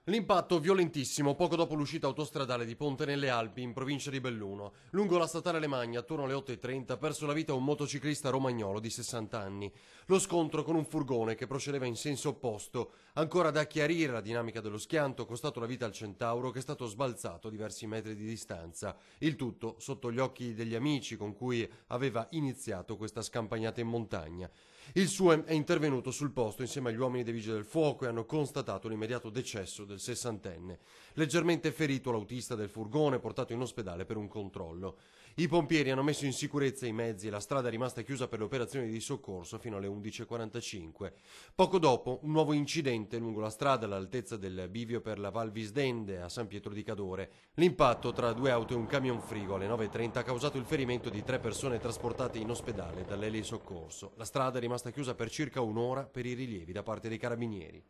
L'impatto violentissimo poco dopo l'uscita autostradale di Ponte nelle Alpi, in provincia di Belluno. Lungo la statale Lemagna, attorno alle 8:30, ha perso la vita un motociclista romagnolo di 60 anni. Lo scontro con un furgone che procedeva in senso opposto. Ancora da chiarire la dinamica dello schianto, costato la vita al Centauro, che è stato sbalzato a diversi metri di distanza. Il tutto sotto gli occhi degli amici con cui aveva iniziato questa scampagnata in montagna. Il SUEM è intervenuto sul posto insieme agli uomini dei Vigili del Fuoco e hanno constatato l'immediato decesso del sessantenne. Leggermente ferito l'autista del furgone, portato in ospedale per un controllo. I pompieri hanno messo in sicurezza i mezzi e la strada è rimasta chiusa per le operazioni di soccorso fino alle 11:45. Poco dopo, un nuovo incidente lungo la strada all'altezza del bivio per la Val Visdende a San Pietro di Cadore. L'impatto tra due auto e un camion frigo alle 9:30 ha causato il ferimento di 3 persone trasportate in ospedale dall'elisoccorso. La strada è rimasta chiusa per circa un'ora per i rilievi da parte dei carabinieri.